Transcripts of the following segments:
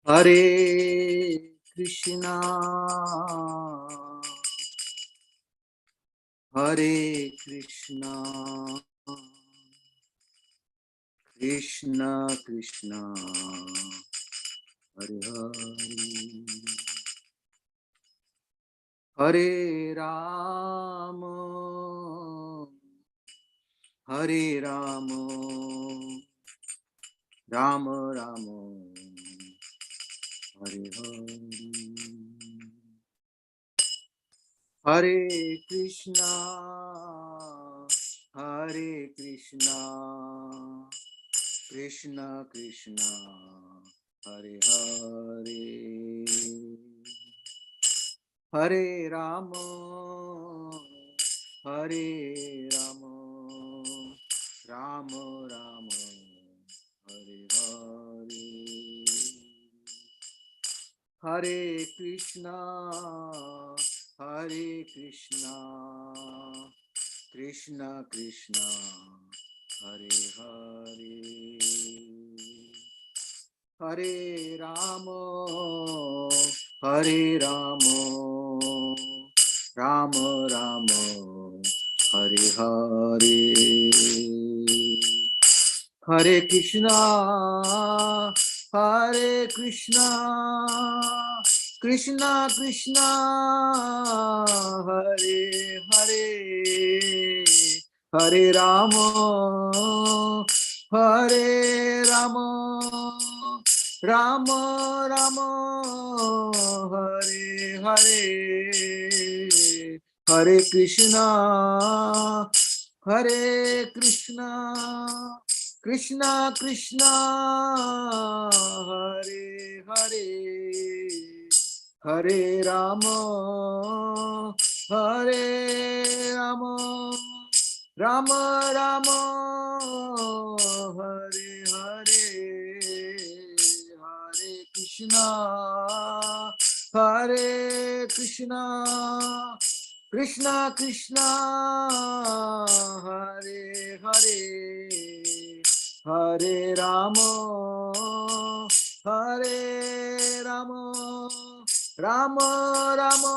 Hare Krishna, Hare Krishna, Krishna Krishna, Hare Hare, Hare Rama, Hare Rama, Rama Rama, Hare Hare, Hare Krishna, Hare Krishna, Krishna Krishna, Hare Hare, Hare Rama, Hare Rama, Rama Rama, Hare Hare, Hare Krishna, Hare Krishna, Krishna Krishna, Hare Hare, Hare Rama, Hare Rama, Rama Rama, Hare Hare, Hare Krishna, Hare Krishna, Krishna Krishna, Hare Hare, Hare Rama, Hare Rama, Rama Rama, Hare Hare, Hare Krishna, Hare Krishna, Krishna Krishna, Hare Hare, Hare Rama, Hare Rama, Rama Rama, Hare Hare, Hare Krishna, Hare Krishna, Krishna Krishna, Hare Hare, Hare Rama, Hare Rama, Rama Rama,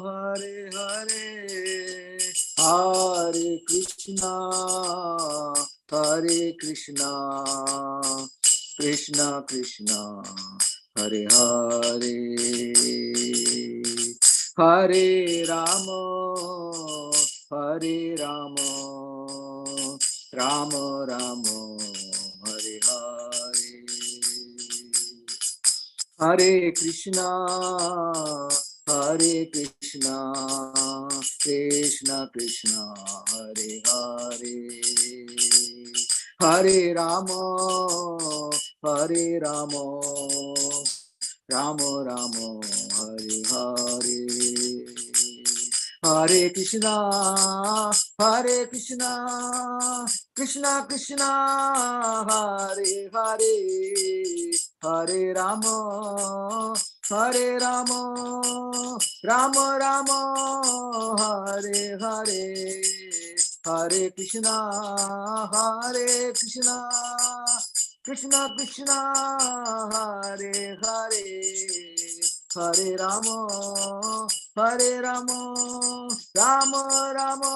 Hare Hare, Hare Krishna, Hare Krishna, Krishna Krishna, Hare Hare, Hare Rama, Hare Rama, Rama Rama, Hare Hare, Hare Krishna, Hare Krishna, Krishna Krishna, Hare Hare, Hare Rama, Hare Rama, Rama Rama, Hare Hare, Hare Krishna, Hare Krishna, Krishna Krishna, Hare Hare, Hare Rama, Hare Rama, Rama Rama, Hare Hare, Hare Krishna, Hare Krishna, Krishna Krishna, Hare Hare, Hare Rama, Hare Rama, Rama Rama,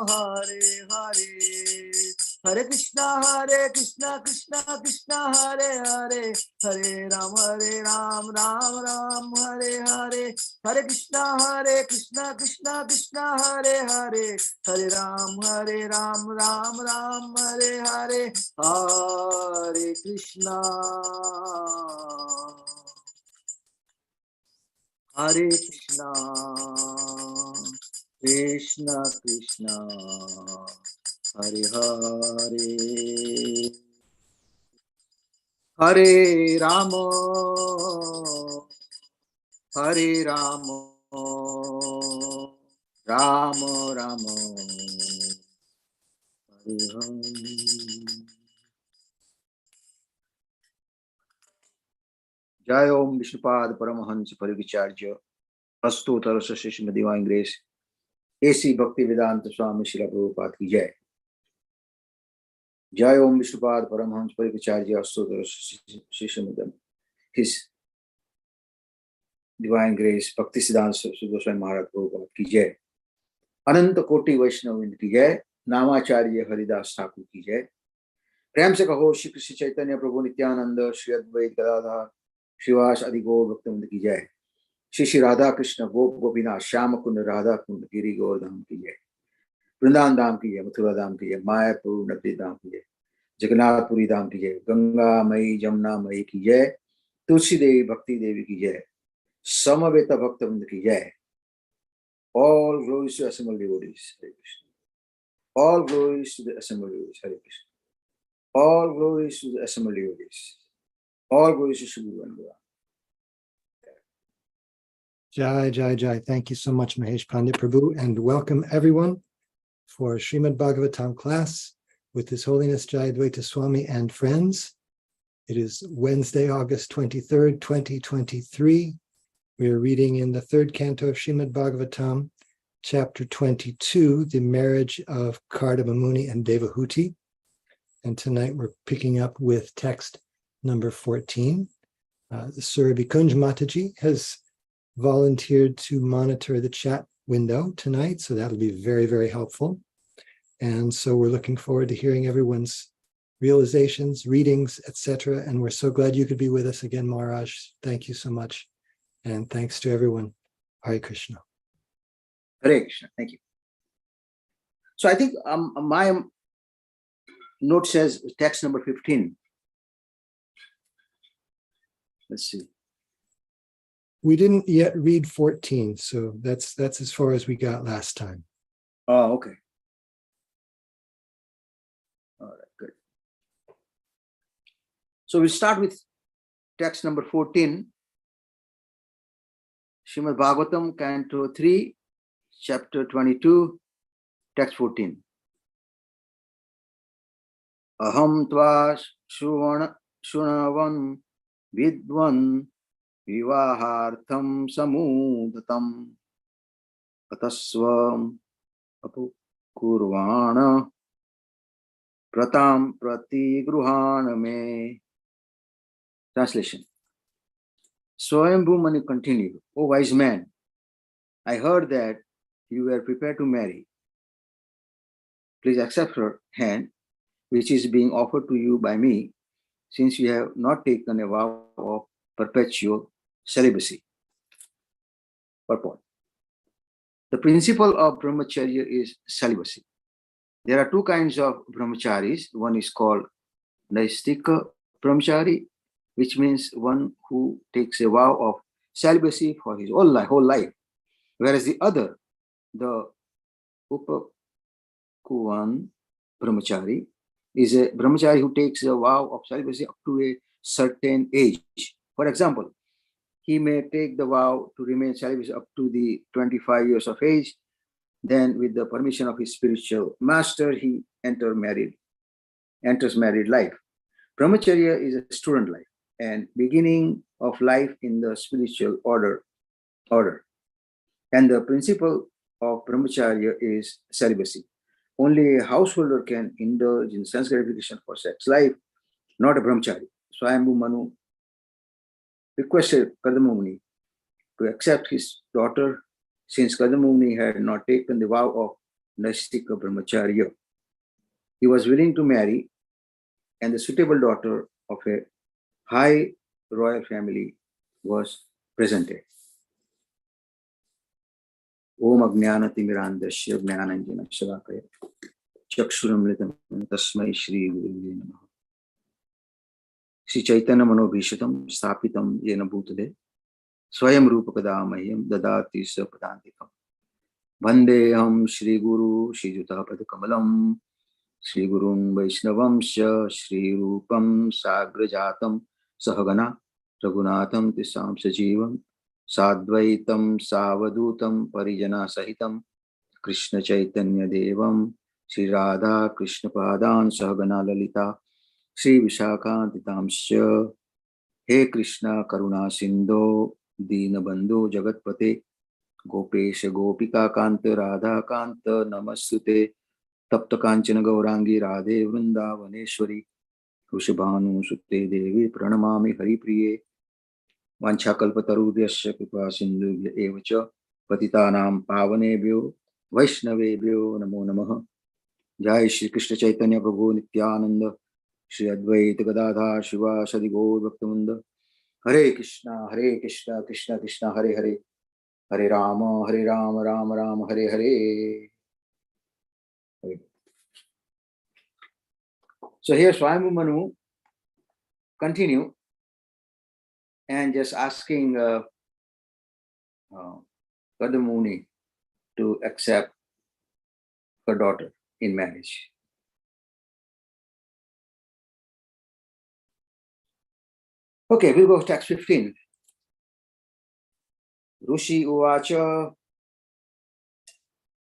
Hare Hare, Hare Krishna, Krishna Krishna, Hare Hare, Hare Ram, Ram Ram, Hare Hare, Hare Krishna, Krishna Krishna, Hare Hare, Hare Ram, Ram Ram, Hare Hare, Hare Krishna, Hare Krishna, Krishna Krishna, Hare Hare, Hare Rama, Hare Rama, Rama Rama, Hare Hare. Jai Om Vishnupad Paramahansa Parivicharya Astotar Sashishma Divine Grace A.C. Bhakti Vedanta Swami Srila Prabhupada ki Jai. Jai Om Vishnupad Paramhans Parikacharya Astotara Shishamadam. His Divine Grace Bhakti Siddhanta Saraswati Goswami Maharaj Prabhupada ki jai. Ananta Koti Vaishnavind ki jai. Namacharya Haridas Thakur ki jai. प्रेम से कहो श्री कृष्ण चैतन्य प्रभु नित्यानंद श्री अद्वैत गदाधर श्रीवास आदि गौर भक्तवृंद की जय। श्री श्री राधा कृष्ण गोप गोपीनाथ श्याम कुंड राधा कुंड गिरि गोवर्धन की जय। वृंदावन धाम की जय, मथुरा धाम की जय, मायापुर नगरी धाम की जय, जगन्नाथपुरी धाम की जय, गंगा मई जमुना मई की जय, तुलसी देवी भक्ति देवी की जय, समवेत भक्तवृंद की जय। All glories to assembled devotees, Hare Krishna. All glories to the assembled devotees, Hare Krishna. All glories to the assembled devotees. All glories to Shri Guru and Guru. Jai, Jai, Jai. Thank you so much, Mahesh Pandit Prabhu, and welcome everyone for Srimad Bhagavatam class with His Holiness Jayadvaita Swami and friends. It is Wednesday, August 23rd, 2023. We are reading in the third canto of Srimad Bhagavatam, chapter 22, the marriage of Kardama Muni and Devahuti. And tonight we're picking up with text number 14. Surabhi Kunj Mataji has volunteered to monitor the chat window tonight, so that'll be very, very helpful. And so we're looking forward to hearing everyone's realizations, readings, etc. And we're so glad you could be with us again, Maharaj. Thank you so much. And thanks to everyone. Hare Krishna. Hare Krishna. Thank you. So I think my note says text number 15. Let's see. We didn't yet read 14, so that's as far as we got last time. Oh, okay. All right, good. So we'll start with text number 14. Srimad Bhagavatam, Canto 3, Chapter 22, Text 14. Aham tva shunavan vidvan vivahartham samudatam atasvam apukurvana pratam pratigruhana me. Translation. Swayambhu Manu continued, O wise man, I heard that you were prepared to marry. Please accept her hand, which is being offered to you by me, since you have not taken a vow of perpetual celibacy. Purport. The principle of brahmacharya is celibacy. There are two kinds of brahmacharis. One is called naistika brahmachari, which means one who takes a vow of celibacy for his whole life. Whereas the other, the upakuvan brahmachari, is a brahmachari who takes a vow of celibacy up to a certain age. For example, he may take the vow to remain celibate up to the 25 years of age. Then, with the permission of his spiritual master, he enters married life. Brahmacharya is a student life and beginning of life in the spiritual order. And the principle of brahmacharya is celibacy. Only a householder can indulge in sense gratification for sex life, not a brahmachari. Swayambhu Manu requested Kardama Muni to accept his daughter, since Kardama Muni had not taken the vow of naistika brahmacharya. He was willing to marry, and the suitable daughter of a high royal family was presented. Om Ajnanatimirandasya Jnananjana Shalakaya Chakshuramritam Tasmai Shri Gurave Namaha. Shri Chaitanya Manobhishatam Stapitam Yena Bhutale Swayam Rupakadamahyam Dadati Sapadantikam Vandeham Shri Guru Shri Jutapada Kamalam Shri Gurun Vaishnavamsya Shri Rupam Sagrajatam Sahagana Raghunatham Tisam Sajivam Sadvaitam Savadutam Parijana Sahitam Krishna Chaitanya Devam Shri Radha Krishna Padan Sahagana Lalita Shri Vishakhantitamsya. He Krishna Karuna Sindho Deenabandhu Jagatpate Gopesha Gopika Kanta Radha Kanta Namastute तप्त कांचन गौरांगी राधे वृंदावनेश्वरी वृषभानुसुते देवी प्रणमामि हरिप्रिये वाञ्छाकल्पतरुभ्यश्च कृपा सिन्धुभ्य एव च पतितानां पावनेभ्यो वैष्णवेभ्यो नमो नमः। जय श्री कृष्ण चैतन्य प्रभु नित्यानंद श्री अद्वैत गदाधर शिवासदि गौर भक्तवृंद। हरे कृष्णा कृष्ण कृष्ण हरे हरे, हरे Ram Ram Ram Hare Hare. So here Swayambhu Manu continue and just asking Kadamuni to accept her daughter in marriage. Okay, we'll go to text 15. Rushi uvacha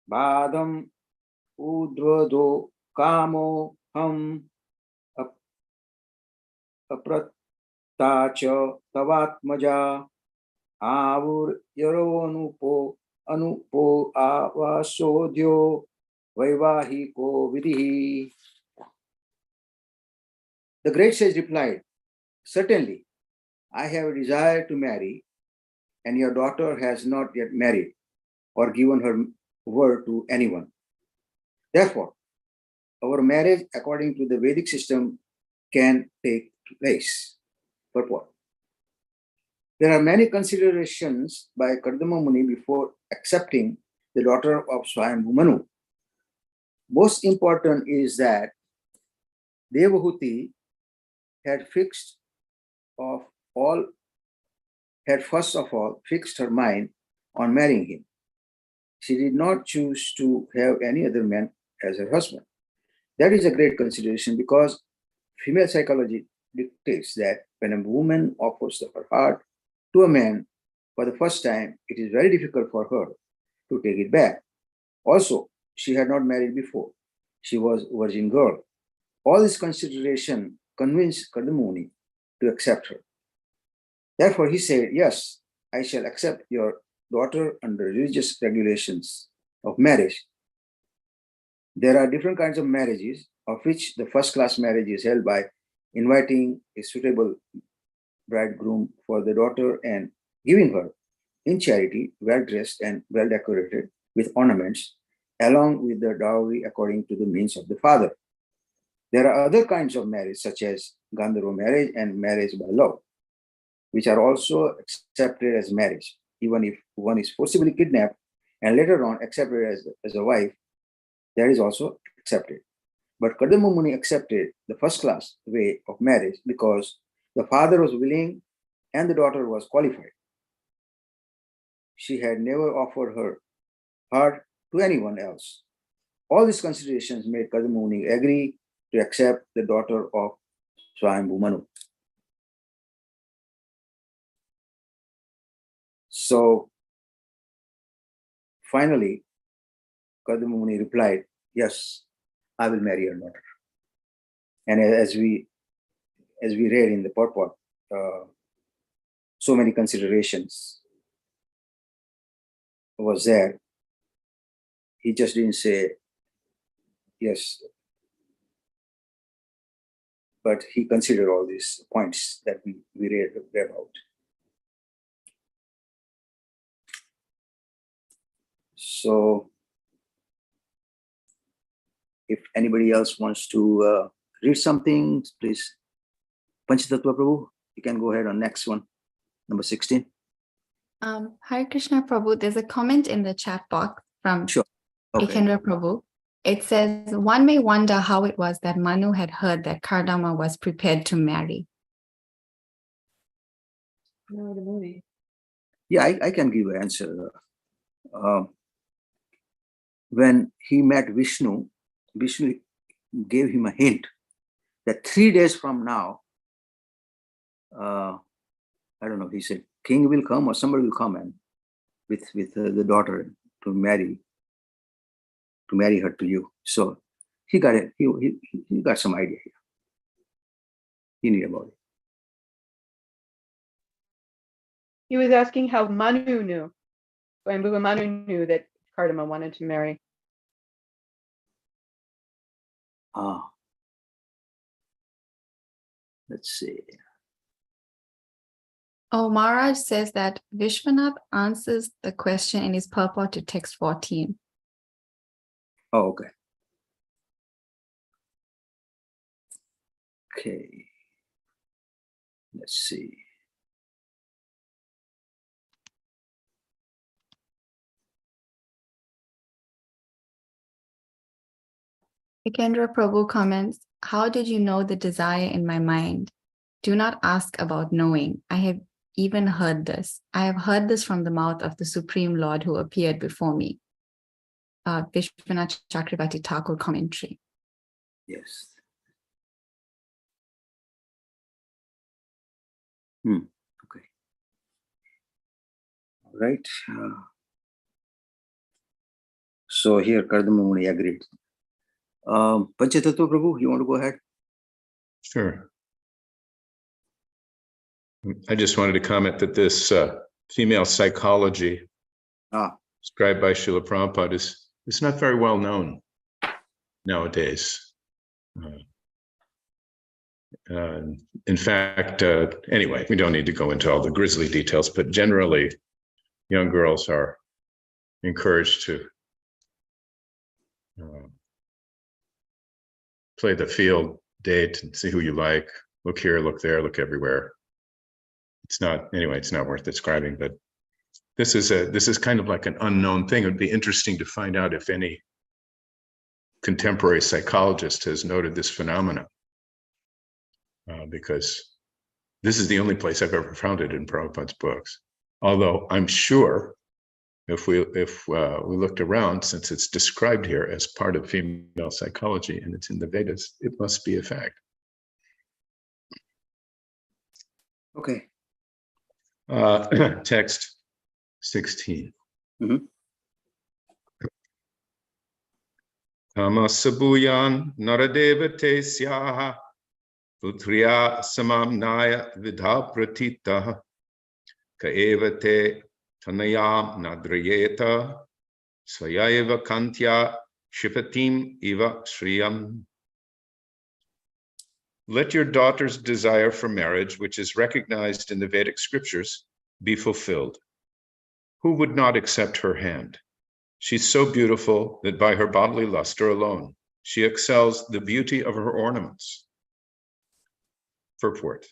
badam udvado kamo ham aprattacha tavatmaja avur anupo avasodhyo vaivahiko vidhi. The great sage replied, certainly, I have a desire to marry, and your daughter has not yet married or given her word to anyone. Therefore, our marriage according to the Vedic system can take place. Purport. There are many considerations by Kardama Muni before accepting the daughter of Swayambhu Manu. Most important is that Devahuti had first of all fixed her mind on marrying him. She did not choose to have any other man as her husband. That is a great consideration because female psychology dictates that when a woman offers her heart to a man for the first time, it is very difficult for her to take it back. Also, she had not married before. She was a virgin girl. All this consideration convinced Kadamuni to accept her. Therefore, he said, yes, I shall accept your daughter under religious regulations of marriage. There are different kinds of marriages, of which the first-class marriage is held by inviting a suitable bridegroom for the daughter and giving her in charity, well-dressed and well-decorated with ornaments, along with the dowry according to the means of the father. There are other kinds of marriage, such as Gandharva marriage and marriage by love, which are also accepted as marriage, even if one is forcibly kidnapped and later on accepted as a wife. That is also accepted. But Kadamba Muni accepted the first class way of marriage because the father was willing and the daughter was qualified. She had never offered her heart to anyone else. All these considerations made Kadamba Muni agree to accept the daughter of Swayambhu Manu. So finally, Kadamba Muni replied, yes, I will marry your daughter. And as we read in the purport, so many considerations was there. He just didn't say yes, but he considered all these points that we read about. So if anybody else wants to read something, please. Panchatattva Prabhu, you can go ahead on next one, number 16. Hare Krishna Prabhu, there's a comment in the chat box from Sure. Okay. Ekendra Prabhu. It says, one may wonder how it was that Manu had heard that Kardama was prepared to marry. Yeah, I can give an answer. When he met Vishnu, Vishnu gave him a hint that 3 days from now, I don't know, he said, king will come or somebody will come and with the daughter to marry her to you. So he got it. He got some idea here. He knew about it. He was asking how Manu knew. Manu knew that Kardama wanted to marry. Let's see. Oh, Maharaj says that Vishwanath answers the question in his purport to text 14. Oh, okay. Okay. Let's see. Ekendra Prabhu comments, how did you know the desire in my mind? Do not ask about knowing. I have even heard this. I have heard this from the mouth of the Supreme Lord who appeared before me. Vishwanath Chakravarti Thakur commentary. Yes. Okay. All right. So here Kardamamuni agreed. Panchatattva Prabhu, you want to go ahead? Sure. I just wanted to comment that this female psychology described by Srila Prabhupada is not very well known nowadays. In fact, anyway, we don't need to go into all the grisly details, but generally, young girls are encouraged to play the field, date, and see who you like. Look here, look there, look everywhere. It's not, anyway, it's not worth describing, but this is kind of like an unknown thing. It would be interesting to find out if any contemporary psychologist has noted this phenomenon, because this is the only place I've ever found it in Prabhupada's books. Although I'm sure if we looked around, since it's described here as part of female psychology and it's in the Vedas, it must be a fact. Okay. Text 16. Kamasabuyan naradevate syaha putriya samamnaya vidha pratita kaevate tanayam nadrayeta swayaiva kantya shipatim iva shriyam. Let your daughter's desire for marriage, which is recognized in the Vedic scriptures, be fulfilled. Who would not accept her hand? She's so beautiful that by her bodily luster alone, she excels the beauty of her ornaments. Purport.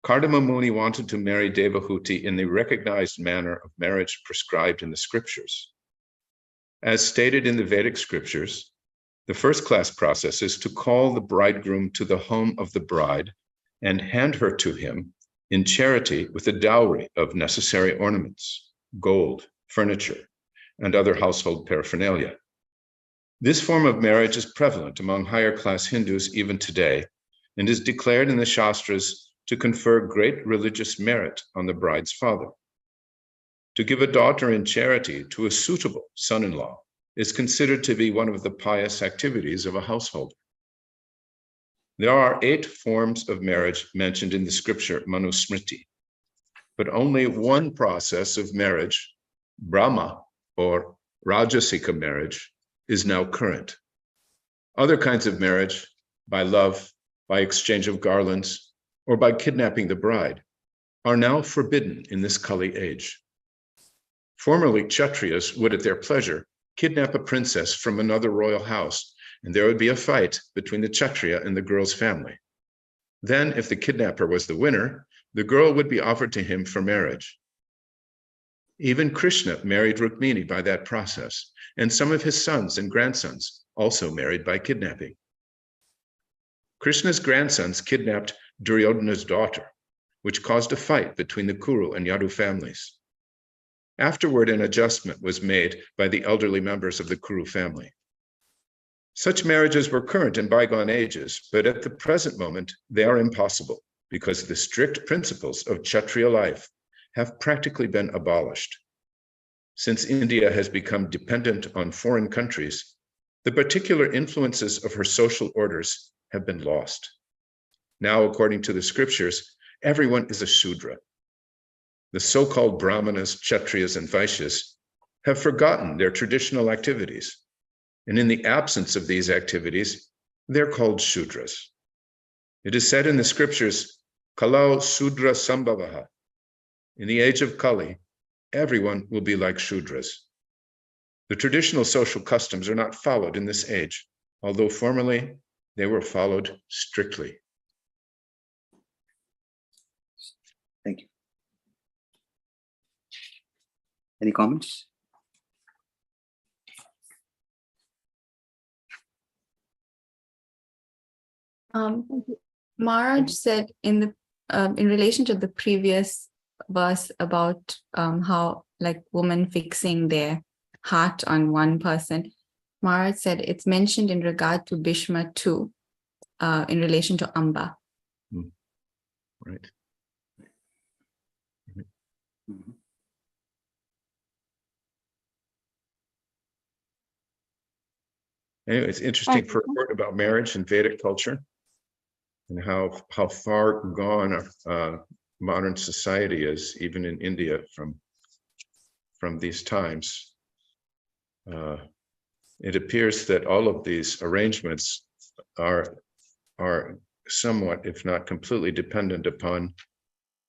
Kardama Muni wanted to marry Devahuti in the recognized manner of marriage prescribed in the scriptures. As stated in the Vedic scriptures, the first-class process is to call the bridegroom to the home of the bride and hand her to him in charity with a dowry of necessary ornaments, gold, furniture, and other household paraphernalia. This form of marriage is prevalent among higher-class Hindus even today and is declared in the Shastras to confer great religious merit on the bride's father. To give a daughter in charity to a suitable son-in-law is considered to be one of the pious activities of a householder. There are 8 forms of marriage mentioned in the scripture Manusmriti, but only one process of marriage, Brahma or Rajasika marriage, is now current. Other kinds of marriage, by love, by exchange of garlands, or by kidnapping the bride, are now forbidden in this Kali age. Formerly, Kshatriyas would at their pleasure kidnap a princess from another royal house, and there would be a fight between the Kshatriya and the girl's family. Then, if the kidnapper was the winner, the girl would be offered to him for marriage. Even Krishna married Rukmini by that process, and some of his sons and grandsons also married by kidnapping. Krishna's grandsons kidnapped Duryodhana's daughter, which caused a fight between the Kuru and Yadu families. Afterward, an adjustment was made by the elderly members of the Kuru family. Such marriages were current in bygone ages, but at the present moment, they are impossible because the strict principles of Kshatriya life have practically been abolished. Since India has become dependent on foreign countries, the particular influences of her social orders have been lost. Now, according to the scriptures, everyone is a Shudra. The so-called Brahmanas, Kshatriyas, and Vaishyas have forgotten their traditional activities And in the absence of these activities, they're called Shudras. It is said in the scriptures, Kalau Sudra Sambhavaha. In the age of Kali, everyone will be like Shudras. The traditional social customs are not followed in this age, although formerly they were followed strictly. Thank you. Any comments? Maharaj said in relation to the previous verse about how like women fixing their heart on one person, Maharaj said it's mentioned in regard to Bhishma too, in relation to Amba. Right. Mhm. Anyway, it's interesting for a word about marriage in Vedic culture and how far gone modern society is, even in India, from these times. It appears that all of these arrangements are somewhat, if not completely, dependent upon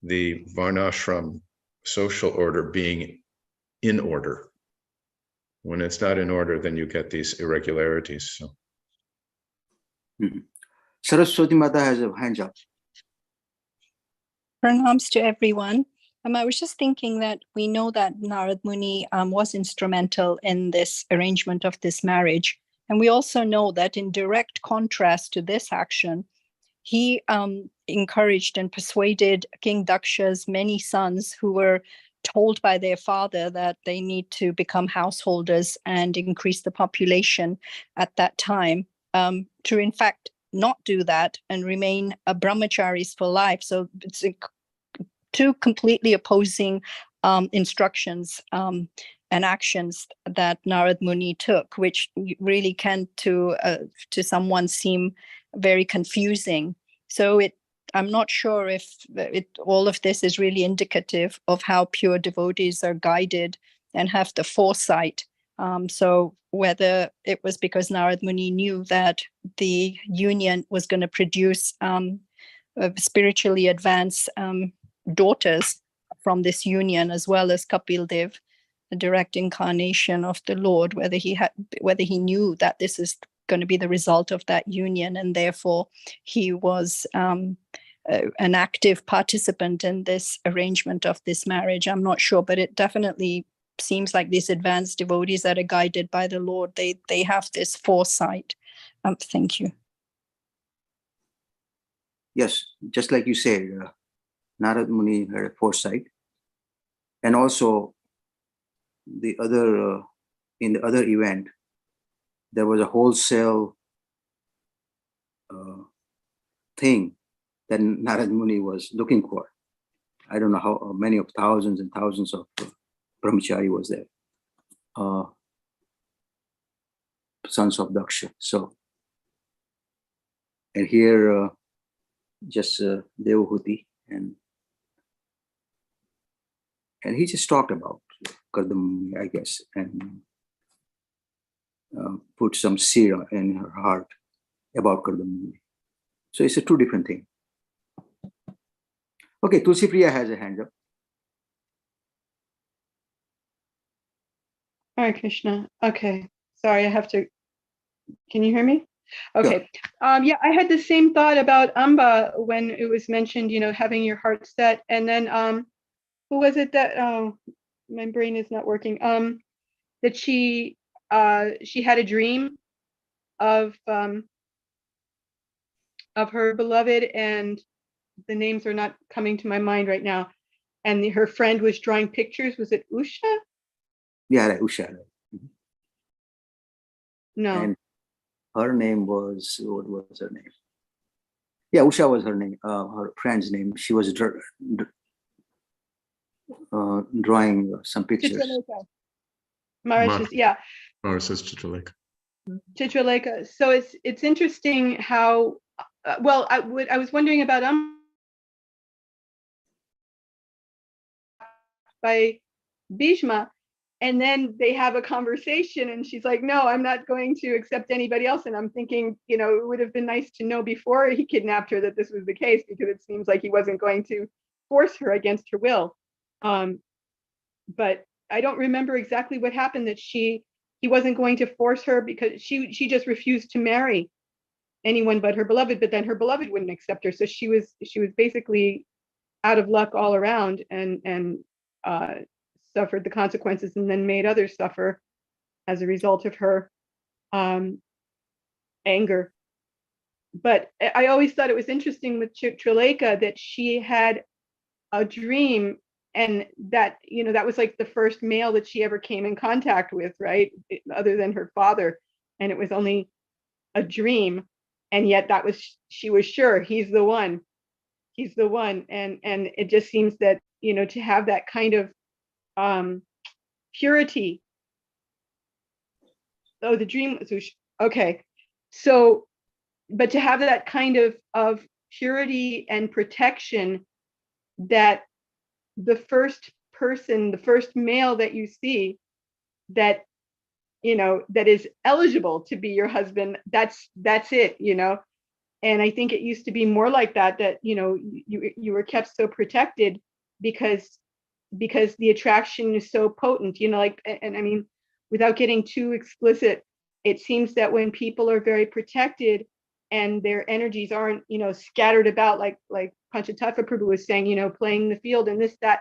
the varnashram social order being in order. When it's not in order, then you get these irregularities. So. Mhm. Saraswati Mata has a hand up. Pranams to everyone. I was just thinking that we know that Narad Muni was instrumental in this arrangement of this marriage. And we also know that in direct contrast to this action, he encouraged and persuaded King Daksha's many sons who were told by their father that they need to become householders and increase the population at that time, to in fact not do that and remain brahmacharis for life. So it's two completely opposing instructions and actions that Narad Muni took, which really can to someone seem very confusing. So I'm not sure if all of this is really indicative of how pure devotees are guided and have the foresight. So whether it was because Narad Muni knew that the union was going to produce spiritually advanced daughters from this union, as well as Kapil Dev, the direct incarnation of the Lord, whether he knew that this is going to be the result of that union, and therefore he was an active participant in this arrangement of this marriage. I'm not sure, but it definitely seems like these advanced devotees that are guided by the Lord, they have this foresight. Thank you. Yes, just like you said, Narad Muni had a foresight. And also the other in the other event, there was a wholesale thing that Narad Muni was looking for. I don't know how many of thousands and thousands of brahmachari was there, sons of Daksha. So, and here just Devahuti, and he just talked about Kardamuni, I guess, and put some seer in her heart about Kardamuni. So it's a two different thing. Okay, Tulsi Priya has a hand up. Hare Krishna. Okay. Sorry, I have to. Can you hear me? Okay. Yeah, I had the same thought about Amba when it was mentioned, having your heart set. And then who was it that my brain is not working? That she had a dream of her beloved, and the names are not coming to my mind right now. And her friend was drawing pictures. Was it Usha? Yeah, right, Usha. No. And her name was, what was her name? Yeah, Usha was her name, her friend's name. She was drawing some pictures. Yeah. Mara says Chitralekha. Chitralekha. So it's interesting how, well, I was wondering about by Bhishma, And then they have a conversation and she's like, no, I'm not going to accept anybody else. And I'm thinking, it would have been nice to know before he kidnapped her that this was the case, because it seems like he wasn't going to force her against her will. But I don't remember exactly what happened, that he wasn't going to force her because she just refused to marry anyone but her beloved, but then her beloved wouldn't accept her. So she was basically out of luck all around, and suffered the consequences, and then made others suffer as a result of her anger. But I always thought it was interesting with Chitralekha that she had a dream, and that that was like the first male that she ever came in contact with, right, other than her father, and it was only a dream, and yet she was sure he's the one, and it just seems that to have that kind of purity. Oh, the dream was okay. So, but to have that kind of purity and protection, that the first person, the first male that you see, that that is eligible to be your husband, that's it, And I think it used to be more like that you were kept so protected because the attraction is so potent, and I mean, without getting too explicit, it seems that when people are very protected and their energies aren't, scattered about like Panchatattva Prabhu was saying, playing the field and this, that,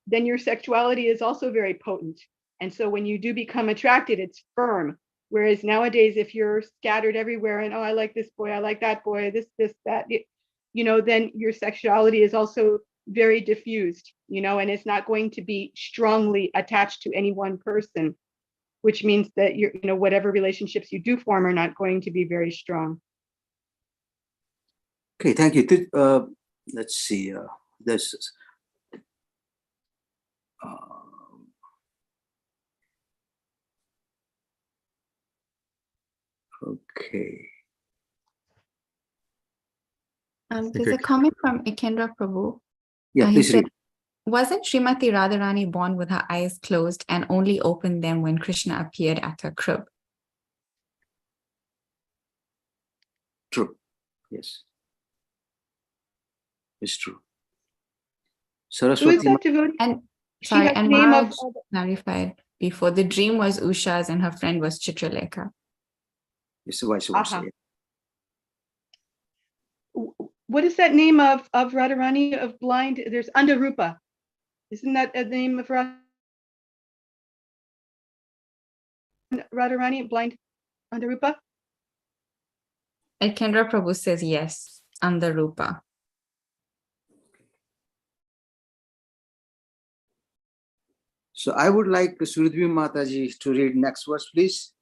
then your sexuality is also very potent. And so when you do become attracted, it's firm. Whereas nowadays, if you're scattered everywhere and, oh, I like this boy, I like that boy, this, that, then your sexuality is also very diffused, and it's not going to be strongly attached to any one person, which means that whatever relationships you do form are not going to be very strong. Okay, thank you. Let's see. This. Okay. There's a comment from Ikendra Prabhu. Yeah, He please said, read. wasn't Srimati Radharani born with her eyes closed and only opened them when Krishna appeared at her crib? True. Yes. It's true. Who is Saraswati. that devotee? And She sorry, has the and name Maharaj of clarified before, the dream was Usha's and her friend was Chitralekha. It's vice versa. What is that name of Radharani of blind? There's Andarupa. Isn't that a name of Radharani, blind Andarupa? And Kendra Prabhu says yes, Andarupa. So I would like Suridvi Mataji to read next verse, please.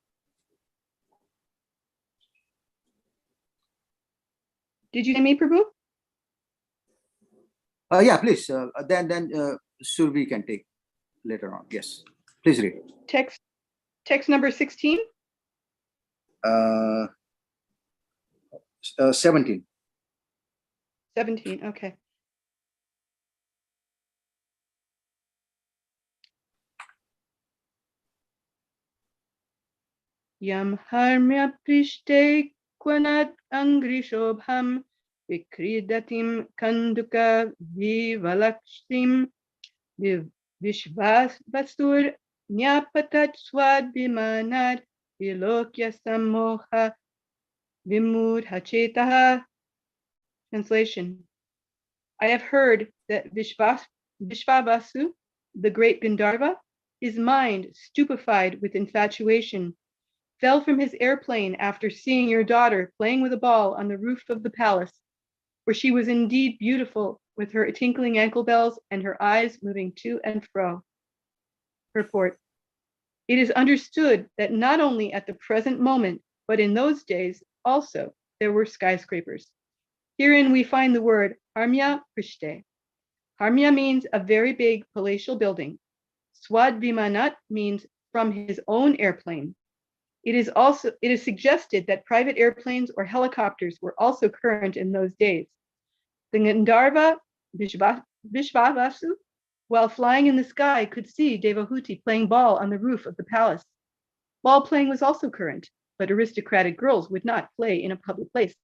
Did you send me, Prabhu? Yeah, please. Then Suridvi can take later on. Yes, please read. Text number 16. 17. 17. Okay. Yam harmya prishte kvanat angrishobham vikridatim kanduka vivalakshtim vishvas basur nyapatat swad bimanad vilokya samoha vimudhachetaha. Translation. I have heard that Vishvavasu, the great Gandharva, his mind stupefied with infatuation, fell from his airplane after seeing your daughter playing with a ball on the roof of the palace, where she was indeed beautiful with her tinkling ankle bells and her eyes moving to and fro. Purport. It is understood that not only at the present moment, but in those days also, there were skyscrapers. Herein we find the word Harmya Prishte. Harmya means a very big palatial building. Swad Vimanat means from his own airplane. It is suggested that private airplanes or helicopters were also current in those days. The Gandharva Vishvavasu while flying in the sky, could see Devahuti playing ball on the roof of the palace. Ball playing was also current, but aristocratic girls would not play in a public place.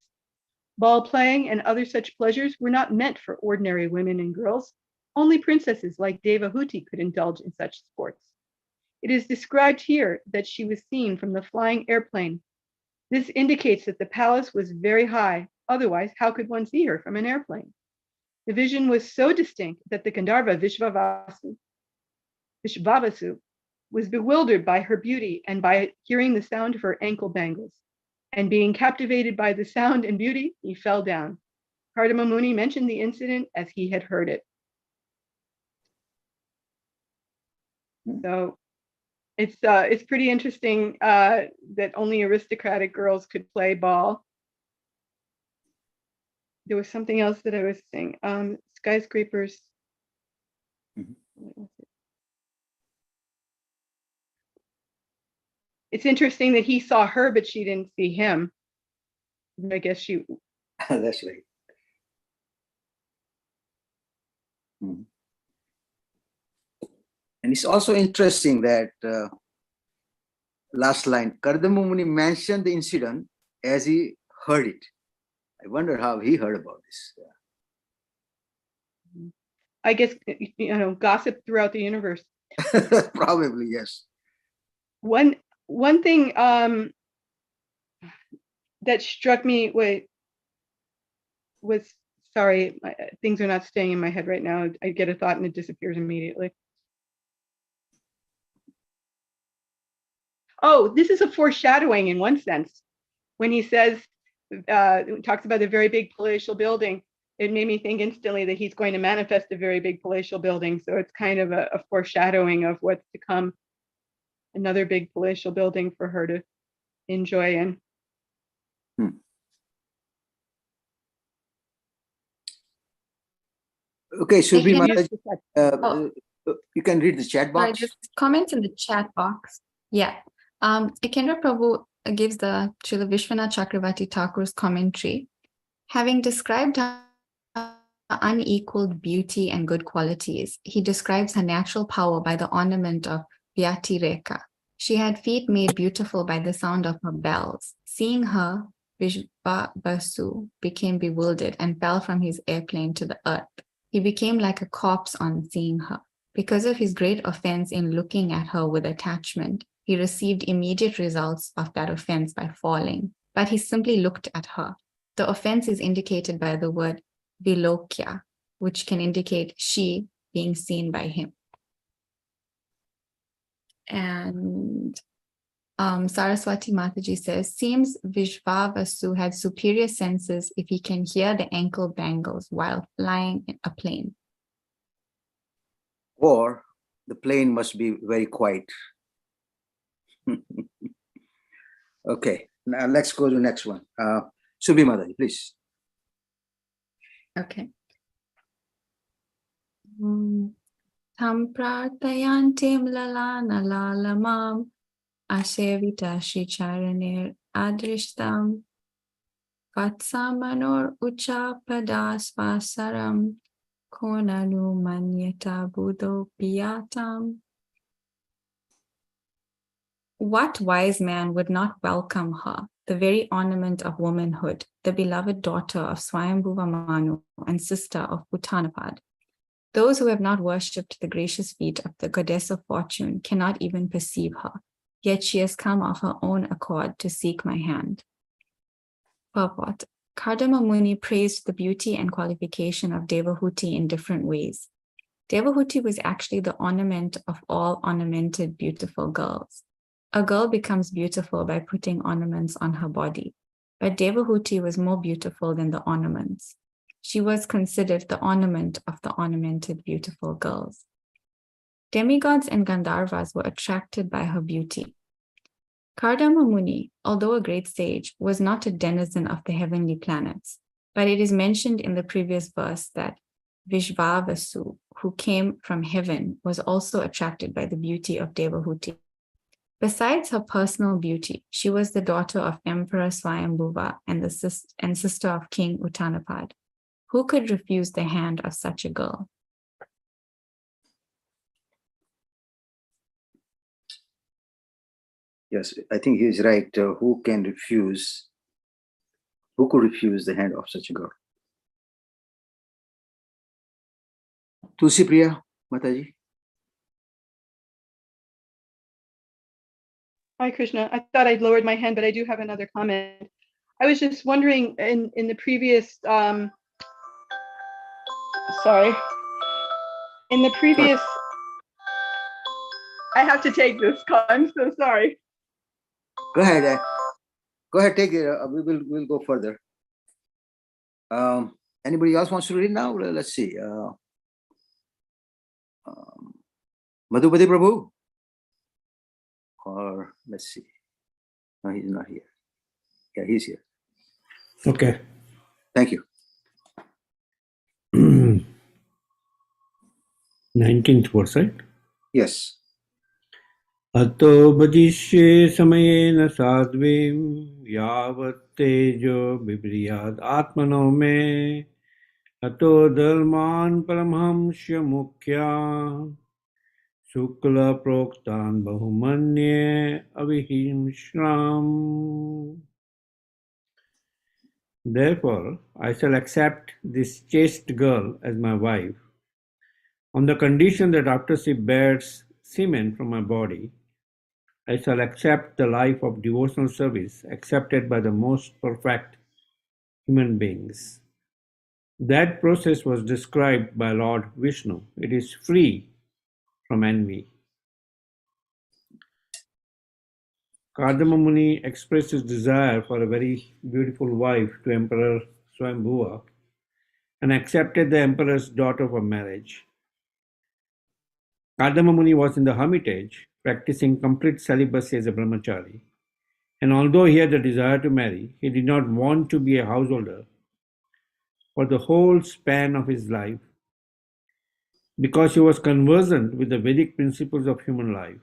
Ball playing and other such pleasures were not meant for ordinary women and girls. Only princesses like Devahuti could indulge in such sports. It is described here that she was seen from the flying airplane. This indicates that the palace was very high. Otherwise, how could one see her from an airplane? The vision was so distinct that the Gandharva Vishvavasu was bewildered by her beauty and by hearing the sound of her ankle bangles. And being captivated by the sound and beauty, he fell down. Kardama Muni mentioned the incident as he had heard it. So it's pretty interesting that only aristocratic girls could play ball. There was something else that I was saying. Skyscrapers. It's interesting that he saw her, but she didn't see him. I guess she. That's right. And it's also interesting that last line, Kardama Muni mentioned the incident as he heard it. I wonder how he heard about this. I guess, gossip throughout the universe. Probably, yes. One thing that struck me was sorry, things are not staying in my head right now. I get a thought and it disappears immediately. Oh, this is a foreshadowing in one sense. When he says, talks about a very big palatial building, it made me think instantly that he's going to manifest a very big palatial building. So it's kind of a foreshadowing of what's to come. Another big palatial building for her to enjoy in. Okay, so you can read the chat box. Sorry, there's comments in the chat box. Yeah. Ekendra Prabhu gives the Srila Vishwanath Chakravarti Thakur's commentary. Having described her unequaled beauty and good qualities, he describes her natural power by the ornament of Vyatireka. She had feet made beautiful by the sound of her bells. Seeing her, Vishvavasu became bewildered and fell from his airplane to the earth. He became like a corpse on seeing her. Because of his great offense in looking at her with attachment, he received immediate results of that offense by falling. But he simply looked at her. The offense is indicated by the word vilokya, which can indicate she being seen by him. And Saraswati Mataji says, seems Vishvavasu had superior senses if he can hear the ankle bangles while flying in a plane. Or the plane must be very quiet. Okay, now let's go to the next one. Subhi Mataji, please. Okay. Tam prartayantim lalana lalamam ashevita shicharanir adrishtam vatsamanor uchapadasvasaram konanu manyata buddho piyatam. What wise man would not welcome her, the very ornament of womanhood, the beloved daughter of Swayambhuva Manu and sister of Uttanapad? Those who have not worshipped the gracious feet of the goddess of fortune cannot even perceive her, yet she has come of her own accord to seek my hand. Purport. Kardama Muni praised the beauty and qualification of Devahuti in different ways. Devahuti was actually the ornament of all ornamented beautiful girls. A girl becomes beautiful by putting ornaments on her body, but Devahuti was more beautiful than the ornaments. She was considered the ornament of the ornamented beautiful girls. Demigods and Gandharvas were attracted by her beauty. Kardama Muni, although a great sage, was not a denizen of the heavenly planets, but it is mentioned in the previous verse that Vishvavasu, who came from heaven, was also attracted by the beauty of Devahuti. Besides her personal beauty, she was the daughter of Emperor Swayambhuva and sister of King Uttanapad. Who could refuse the hand of such a girl? Yes, I think he is right. Who could refuse the hand of such a girl? Tulsi Priya, Mataji. Hi, Krishna. I thought I'd lowered my hand, but I do have another comment. I was just wondering in the previous, sorry, in the previous, I have to take this call. I'm so sorry. Go ahead. Take it. We'll go further. Anybody else wants to read now? Let's see. Madhupati Prabhu, or let's see. No, he's not here. Yeah, he's here. Okay. Thank you. 19th verse, right? Yes. अतो बजिष्ये समयेन साध्वीं यावत् तेजो बिभ्रियाद् आत्मनो मे अतो धर्मान् परमहंस्य मुख्या शुक्ल प्रोक्तान् बहुमन्ये अविहिंस्राम्. Therefore, I shall accept this chaste girl as my wife, on the condition that after she bears semen from my body, I shall accept the life of devotional service accepted by the most perfect human beings. That process was described by Lord Vishnu. It is free from envy. Kardama Muni expressed his desire for a very beautiful wife to Emperor Swambhuva and accepted the emperor's daughter for marriage. Kardama Muni was in the hermitage, practicing complete celibacy as a brahmachari, and although he had a desire to marry, he did not want to be a householder for the whole span of his life, because he was conversant with the Vedic principles of human life.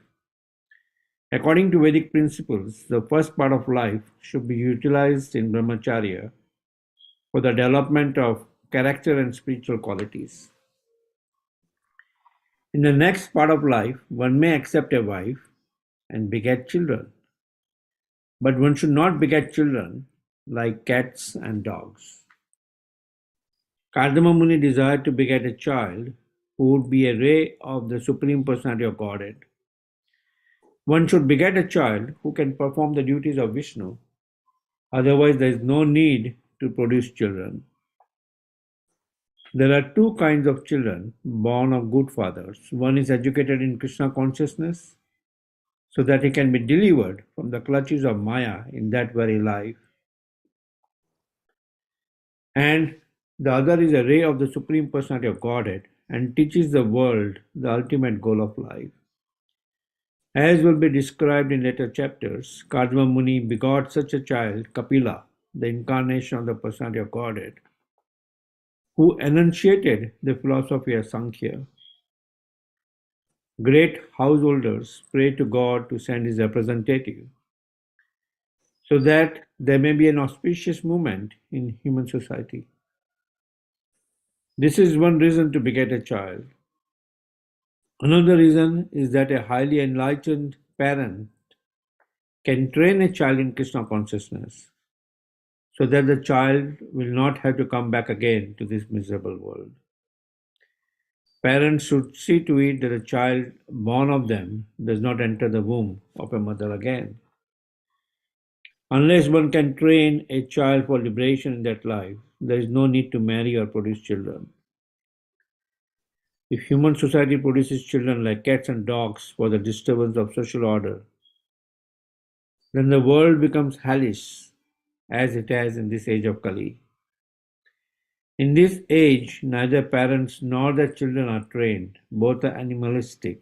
According to Vedic principles, the first part of life should be utilized in brahmacharya for the development of character and spiritual qualities. In the next part of life, one may accept a wife and beget children, but one should not beget children like cats and dogs. Kardama Muni desired to beget a child who would be a ray of the Supreme Personality of Godhead. One should beget a child who can perform the duties of Vishnu, otherwise there is no need to produce children. There are two kinds of children born of good fathers. One is educated in Krishna consciousness so that he can be delivered from the clutches of Maya in that very life. And the other is a ray of the Supreme Personality of Godhead and teaches the world the ultimate goal of life. As will be described in later chapters, Kardama Muni begot such a child, Kapila, the incarnation of the Personality of Godhead, who enunciated the philosophy of Sankhya. Great householders pray to God to send his representative so that there may be an auspicious movement in human society. This is one reason to beget a child. Another reason is that a highly enlightened parent can train a child in Krishna consciousness so that the child will not have to come back again to this miserable world. Parents should see to it that a child born of them does not enter the womb of a mother again. Unless one can train a child for liberation in that life, there is no need to marry or produce children. If human society produces children like cats and dogs for the disturbance of social order, then the world becomes hellish as it has in this age of Kali. In this age, neither parents nor their children are trained. Both are animalistic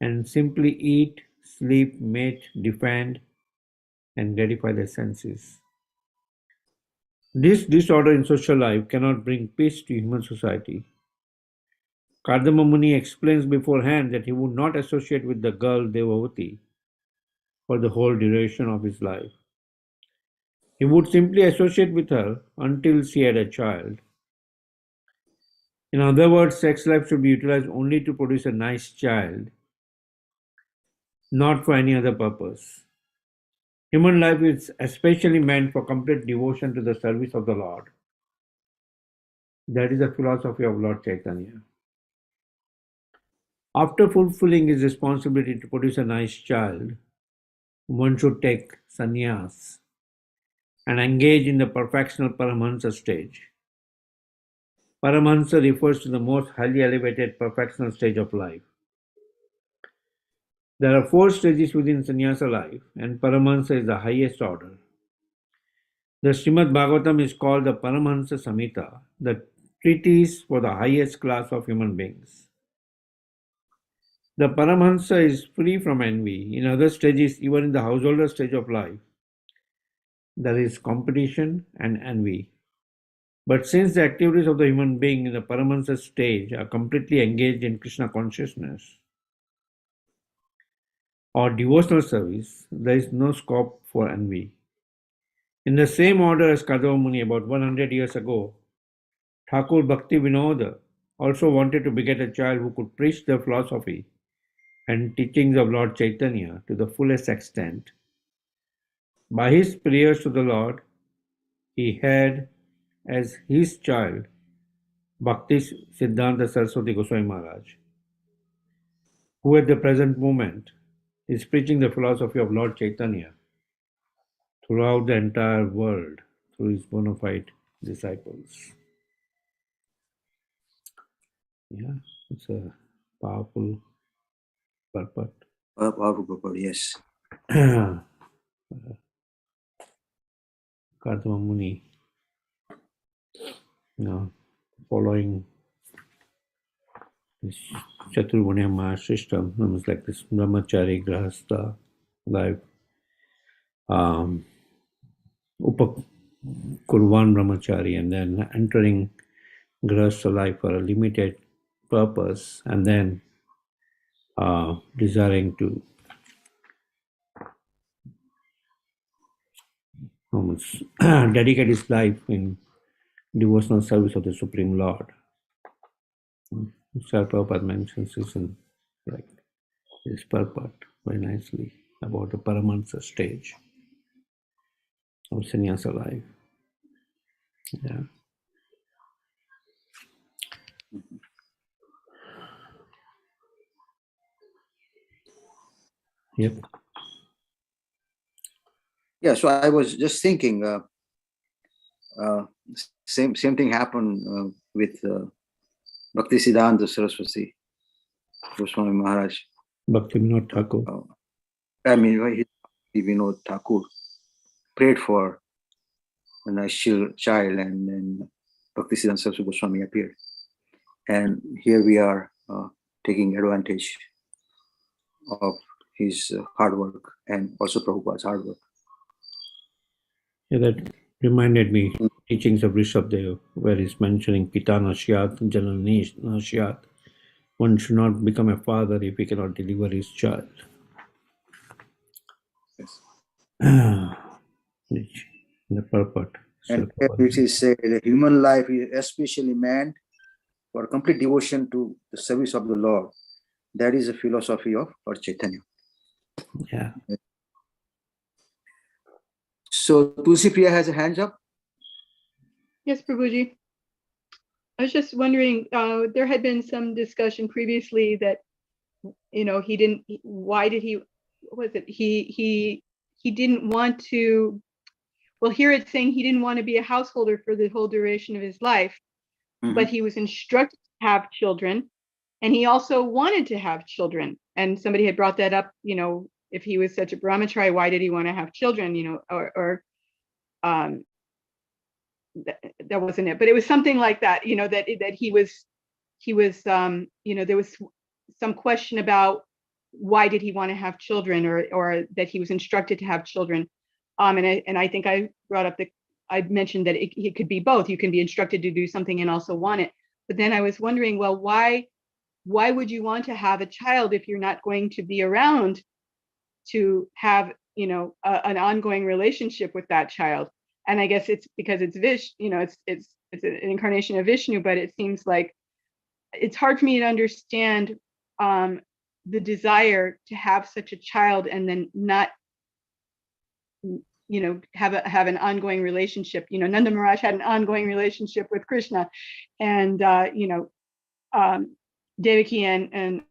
and simply eat, sleep, mate, defend, and gratify their senses. This disorder in social life cannot bring peace to human society. Kardama Muni explains beforehand that he would not associate with the girl Devavati for the whole duration of his life. He would simply associate with her until she had a child. In other words, sex life should be utilized only to produce a nice child, not for any other purpose. Human life is especially meant for complete devotion to the service of the Lord. That is the philosophy of Lord Chaitanya. After fulfilling his responsibility to produce a nice child, one should take sannyas and engage in the perfectional Paramahansa stage. Paramahansa refers to the most highly elevated perfectional stage of life. There are 4 stages within sannyasa life, and Paramahansa is the highest order. The Srimad Bhagavatam is called the Paramahansa Samhita, the treatise for the highest class of human beings. The Paramahansa is free from envy. In other stages, even in the householder stage of life, there is competition and envy. But since the activities of the human being in the Paramahansa stage are completely engaged in Krishna consciousness or devotional service, there is no scope for envy. In the same order as Kadava Muni about 100 years ago, Thakur Bhakti Vinoda also wanted to beget a child who could preach the philosophy and teachings of Lord Chaitanya to the fullest extent. By his prayers to the Lord, he had as his child Bhakti Siddhanta Saraswati Goswami Maharaj, who at the present moment is preaching the philosophy of Lord Chaitanya throughout the entire world through his bona fide disciples. Yeah, it's a powerful purport. Powerful purport, yes. Kadama Muni, following this Chaturvarnya system, almost like this Brahmachari Grahastha life, Upakurvan Brahmachari, and then entering Grahastha life for a limited purpose, and then desiring to dedicate his life in devotional service of the Supreme Lord. Sri Prabhupada mentions this in like his purport very nicely about the Paramahansa stage of sannyasa life. Yeah. Yep. Yeah, so I was just thinking, same thing happened with Bhakti Siddhanta Saraswati Goswami Maharaj. Bhakti Vinod Thakur. Vinod Thakur prayed for a nice child, and then Bhakti Siddhanta Saraswati Goswami appeared. And here we are taking advantage of his hard work and also Prabhupada's hard work. Yeah, that reminded me teachings of Rishabdev, where he's mentioning Pita Nashyat, Janani Nashyat. One should not become a father if he cannot deliver his child. Yes. The purport. And it is said the human life is especially meant for complete devotion to the service of the Lord. That is the philosophy of Lord Chaitanya. Yeah. So Tulsi Priya has a hands up. Yes, Prabhuji. I was just wondering, there had been some discussion previously that, he didn't, why did he, what was it? He didn't want to, well, here it's saying he didn't want to be a householder for the whole duration of his life, but he was instructed to have children, and he also wanted to have children. And somebody had brought that up, if he was such a brahmachari, why did he want to have children, that wasn't it, but it was something like that, that he was, there was some question about why did he want to have children, or that he was instructed to have children. And I think I brought up I mentioned that it could be both. You can be instructed to do something and also want it. But then I was wondering, well, why would you want to have a child if you're not going to be around to have, an ongoing relationship with that child? And I guess it's because it's it's an incarnation of Vishnu, but it seems like it's hard for me to understand the desire to have such a child and then not have an ongoing relationship. Nanda Maharaj had an ongoing relationship with Krishna, and Devaki and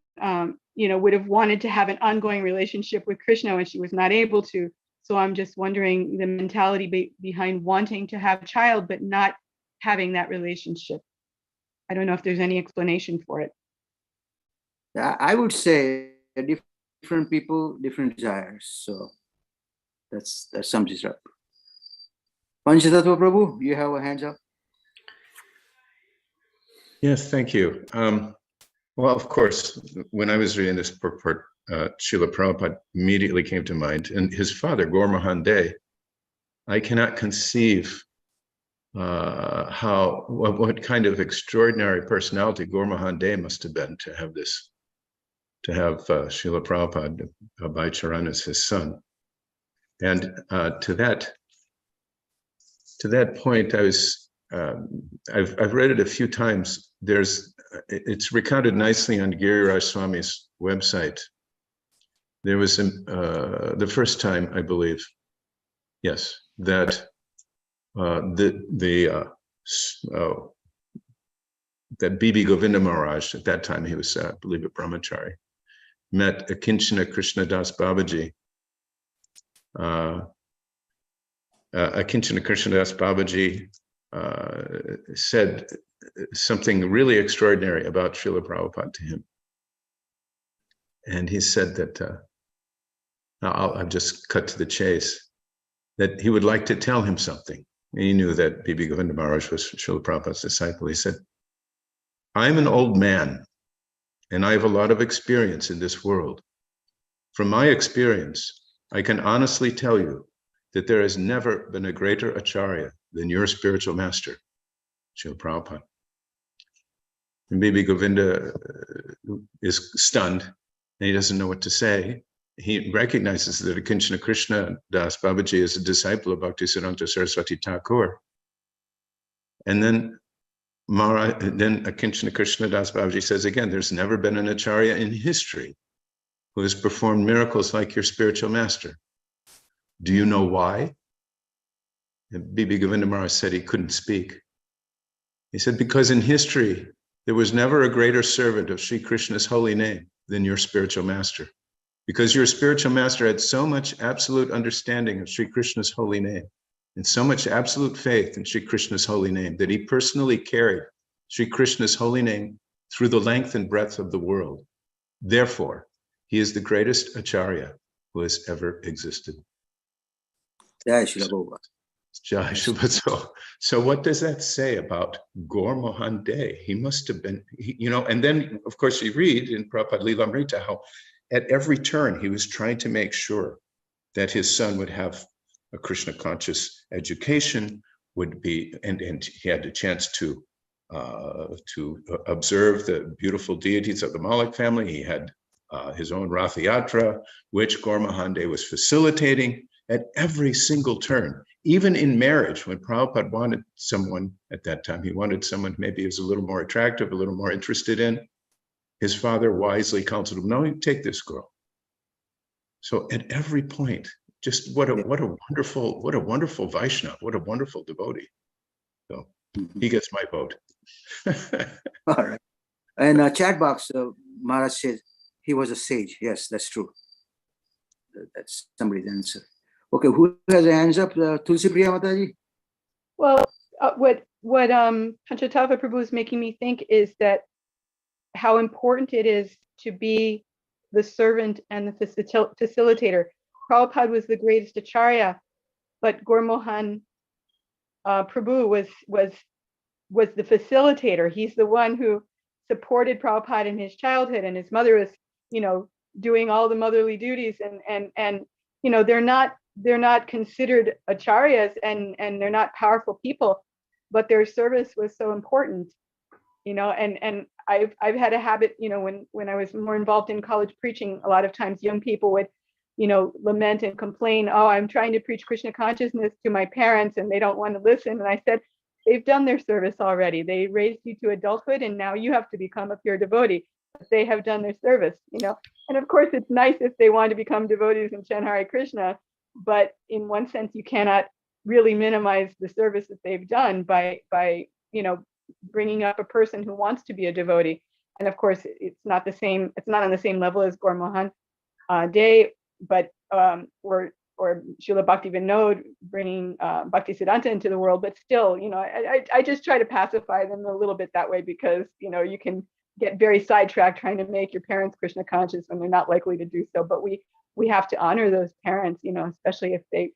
would have wanted to have an ongoing relationship with Krishna when she was not able to. So I'm just wondering the mentality behind wanting to have a child but not having that relationship. I don't know if there's any explanation for it. I would say different people, different desires. So that sums it up. Panchatattva Prabhu, you have a hands up. Yes, thank you. Well, of course, when I was reading this purport, Srila Prabhupada immediately came to mind, and his father, Gaur Mohan De. I cannot conceive what kind of extraordinary personality Gaur Mohan De must have been to have Srila Prabhupada Bhai Charan as his son. And to that point, I've read it a few times. It's recounted nicely on Giriraj Swami's website. There was the first time, I believe, yes, that that Bibi Govinda Maharaj, at that time he was, I believe, a brahmachari, met Akinchana Krishnadas Babaji. Akinchana Krishnadas Babaji said something really extraordinary about Srila Prabhupada to him. And he said that, I'll just cut to the chase, that he would like to tell him something. He knew that Bibi Govinda Maharaj was Srila Prabhupada's disciple. He said, I'm an old man, and I have a lot of experience in this world. From my experience, I can honestly tell you that there has never been a greater acharya than your spiritual master, Srila Prabhupada. And Bibi Govinda is stunned, and he doesn't know what to say. He recognizes that Akinchana Krishna Das Babaji is a disciple of Bhaktisiddhanta Saraswati Thakur. And then Akinchana Krishna Das Babaji says again, there's never been an acharya in history who has performed miracles like your spiritual master. Do you know why? And Bibi Govinda Maharaj said he couldn't speak. He said, because in history, there was never a greater servant of Sri Krishna's holy name than your spiritual master. Because your spiritual master had so much absolute understanding of Sri Krishna's holy name and so much absolute faith in Sri Krishna's holy name that he personally carried Sri Krishna's holy name through the length and breadth of the world. Therefore, he is the greatest acharya who has ever existed. Jai Srila Prabhupada. Jai Srila. So what does that say about Gaur Mohan De? He must have been, and then of course you read in Prabhupada Lilamrita how at every turn he was trying to make sure that his son would have a Krishna conscious education, would be, and he had a chance to observe the beautiful deities of the Malik family. He had his own Ratha Yatra, which Gaur Mohan De was facilitating at every single turn. Even in marriage, when Prabhupada wanted someone at that time, he wanted someone maybe he was a little more attractive, a little more interested in. His father wisely counseled him, no, you take this girl. So at every point, just what a wonderful Vaishnava, what a wonderful devotee. So he gets my vote. All right. And chat box, Maharaj says he was a sage. Yes, that's true. That's somebody's answer. Okay, who has their hands up? Tulsi Priya Mataji? Well, what Panchatattva Prabhu is making me think is that how important it is to be the servant and the facilitator. Prabhupada was the greatest acharya, but Gaur Mohan Prabhu was the facilitator. He's the one who supported Prabhupada in his childhood, and his mother was, doing all the motherly duties, and they're not considered acharyas, and they're not powerful people, but their service was so important, and I've had a habit, when I was more involved in college preaching, a lot of times young people would, lament and complain, oh, I'm trying to preach Krishna consciousness to my parents and they don't want to listen. And I said, they've done their service already. They raised you to adulthood and now you have to become a pure devotee. They have done their service, And of course, it's nice if they want to become devotees and chant Hare Krishna, but in one sense, you cannot really minimize the service that they've done by bringing up a person who wants to be a devotee. And of course, it's not the same. It's not on the same level as Gaur Mohan Day, but or Srila Bhakti Vinod bringing Bhakti Siddhanta into the world. But still, I just try to pacify them a little bit that way, because you can get very sidetracked trying to make your parents Krishna conscious when they're not likely to do so. But we have to honor those parents, especially if they,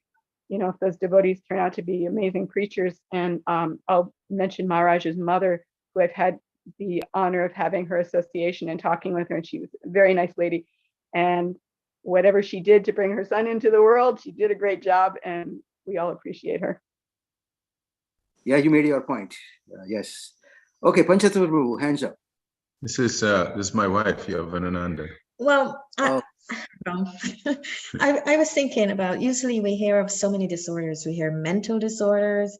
if those devotees turn out to be amazing preachers. And I'll mention Maharaj's mother, who I've had the honor of having her association and talking with her, and she was a very nice lady. And whatever she did to bring her son into the world, she did a great job, and we all appreciate her. Yeah, you made your point. Yes. Okay, Panchatattva Prabhu, hands up. This is my wife, Yavanananda. Well, I was thinking about, usually we hear of so many disorders. We hear mental disorders,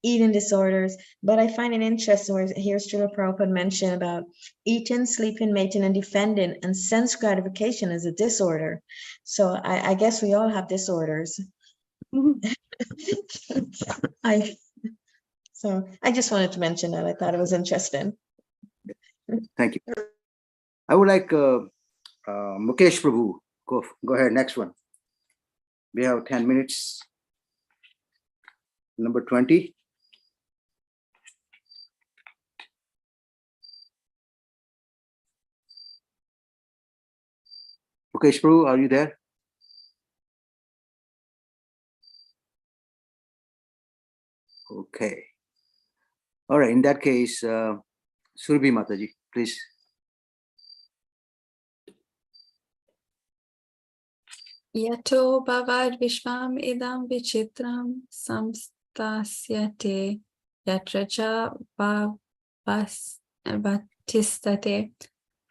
eating disorders, but I find it interesting where here Srila Prabhupada mentioned about eating, sleeping, mating, and defending, and sense gratification is a disorder. So I guess we all have disorders. So I just wanted to mention that. I thought it was interesting. Thank you. I would like Mukesh Prabhu. Go ahead, next one. We have 10 minutes. Number 20. Mukesh Prabhu, are you there? Okay. All right, in that case, Surabhi Mataji, please. Yato bhavad vishvam idam vichitram samstasyate yatracha bhatistate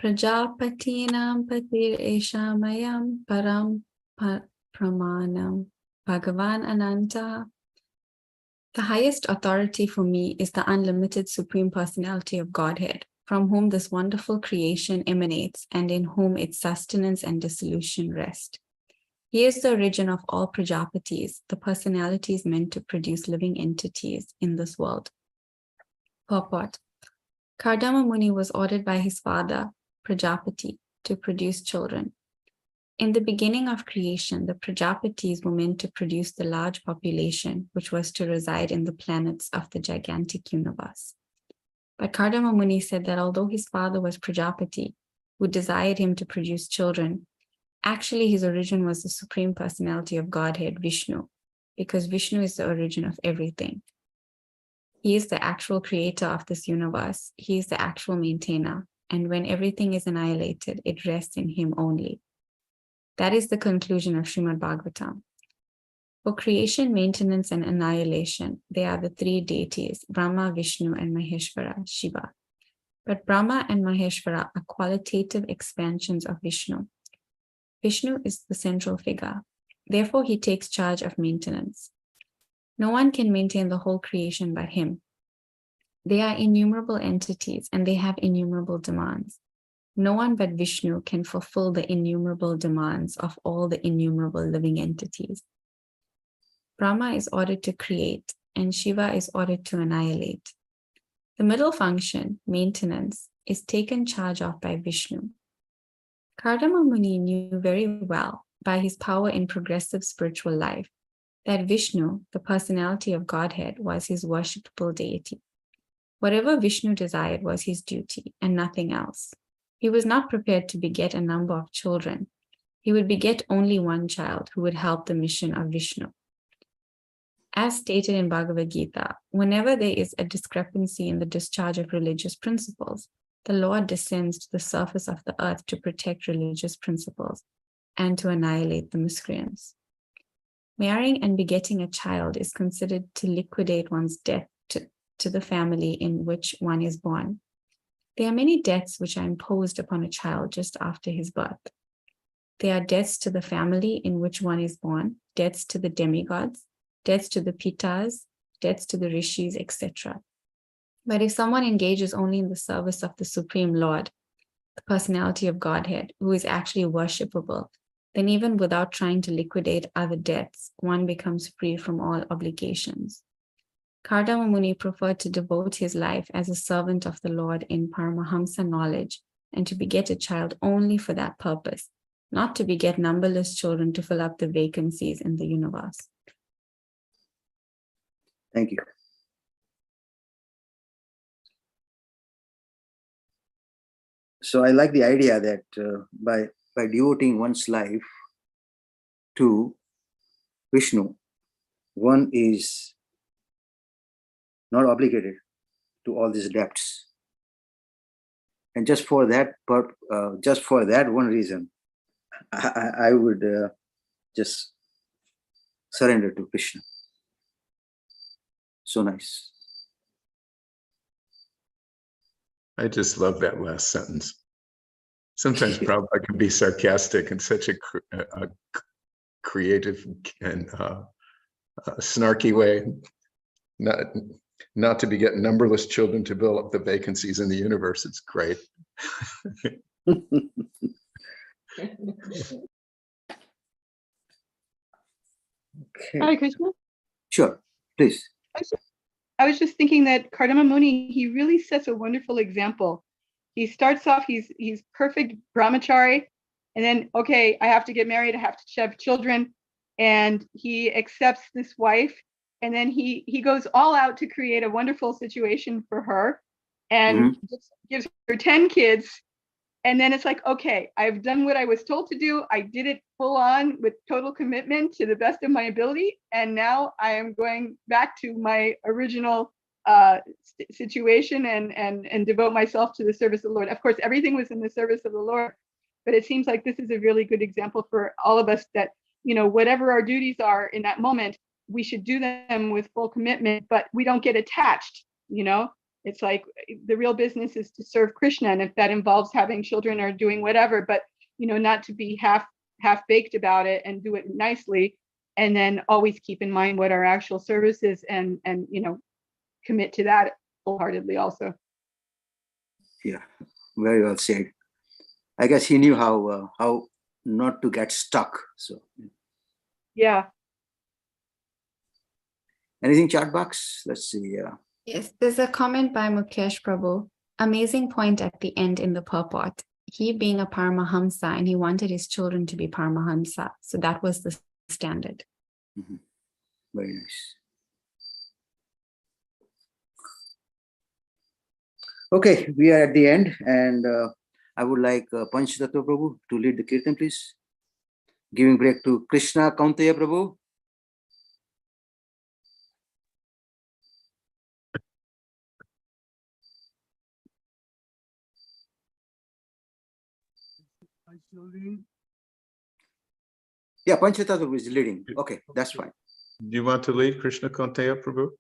prajapatinam patir eshamayam param pramanam Bhagavan Ananta. The highest authority for me is the unlimited Supreme Personality of Godhead, from whom this wonderful creation emanates and in whom its sustenance and dissolution rest. He is the origin of all Prajapatis, the personalities meant to produce living entities in this world. Purport. Kardama Muni was ordered by his father, Prajapati, to produce children. In the beginning of creation, the Prajapatis were meant to produce the large population which was to reside in the planets of the gigantic universe. But Kardama Muni said that although his father was Prajapati, who desired him to produce children, actually his origin was the Supreme Personality of Godhead, Vishnu, because Vishnu is the origin of everything. He is the actual creator of this universe. He is the actual maintainer. And when everything is annihilated, it rests in him only. That is the conclusion of Srimad Bhagavatam. For creation, maintenance, and annihilation, they are the three deities, Brahma, Vishnu, and Maheshwara, Shiva. But Brahma and Maheshwara are qualitative expansions of Vishnu. Vishnu is the central figure. Therefore, he takes charge of maintenance. No one can maintain the whole creation but him. They are innumerable entities and they have innumerable demands. No one but Vishnu can fulfill the innumerable demands of all the innumerable living entities. Brahma is ordered to create and Shiva is ordered to annihilate. The middle function, maintenance, is taken charge of by Vishnu. Kardama Muni knew very well, by his power in progressive spiritual life, that Vishnu, the personality of Godhead, was his worshipable deity. Whatever Vishnu desired was his duty and nothing else. He was not prepared to beget a number of children. He would beget only one child who would help the mission of Vishnu. As stated in Bhagavad Gita, whenever there is a discrepancy in the discharge of religious principles, the Lord descends to the surface of the earth to protect religious principles and to annihilate the miscreants. Marrying and begetting a child is considered to liquidate one's debt to the family in which one is born. There are many debts which are imposed upon a child just after his birth. There are debts to the family in which one is born, debts to the demigods, debts to the pitas, debts to the rishis, etc. But if someone engages only in the service of the Supreme Lord, the personality of Godhead, who is actually worshipable, Then even without trying to liquidate other debts, one becomes free from all obligations. Kardama Muni preferred to devote his life as a servant of the Lord in Paramahamsa knowledge and to beget a child only for that purpose, not to beget numberless children to fill up the vacancies in the universe. Thank you. So I like the idea that by devoting one's life to Vishnu, one is not obligated to all these debts. And just for that one reason, I would just surrender to Krishna. So nice. I just love that last sentence. Sometimes Prabhupada can be sarcastic in such a creative and snarky way. Not to beget numberless children to fill up the vacancies in the universe. It's great. Okay. Hare Krishna. Sure, please. I was just thinking that Kardama Muni, he really sets a wonderful example. He starts off, he's perfect brahmachari, and then, okay, I have to get married, I have to have children, and he accepts this wife, and then he goes all out to create a wonderful situation for her, and gives her 10 kids, and then it's like, okay, I've done what I was told to do, I did it full on with total commitment to the best of my ability, and now I am going back to my original situation and devote myself to the service of the Lord. Of course, everything was in the service of the Lord, but it seems like this is a really good example for all of us that, you know, whatever our duties are in that moment, we should do them with full commitment, but we don't get attached, you know? It's like the real business is to serve Krishna, and if that involves having children or doing whatever, but, you know, not to be half-baked about it and do it nicely, and then always keep in mind what our actual service is and you know, commit to that wholeheartedly also. Yeah, very well said. I guess he knew how not to get stuck. So Yeah. Anything chat box? Let's see. Yes, there's a comment by Mukesh Prabhu. Amazing point at the end in the purport. He being a Paramahamsa and he wanted his children to be Paramahamsa. So that was the standard. Very nice. Okay, we are at the end, and I would like Panchatattva Prabhu to lead the Kirtan, please. Giving break to Krishna Kaunteya Prabhu. Yeah, Panchatattva Prabhu is leading. Okay, that's fine. Do you want to lead Krishna Kaunteya Prabhu?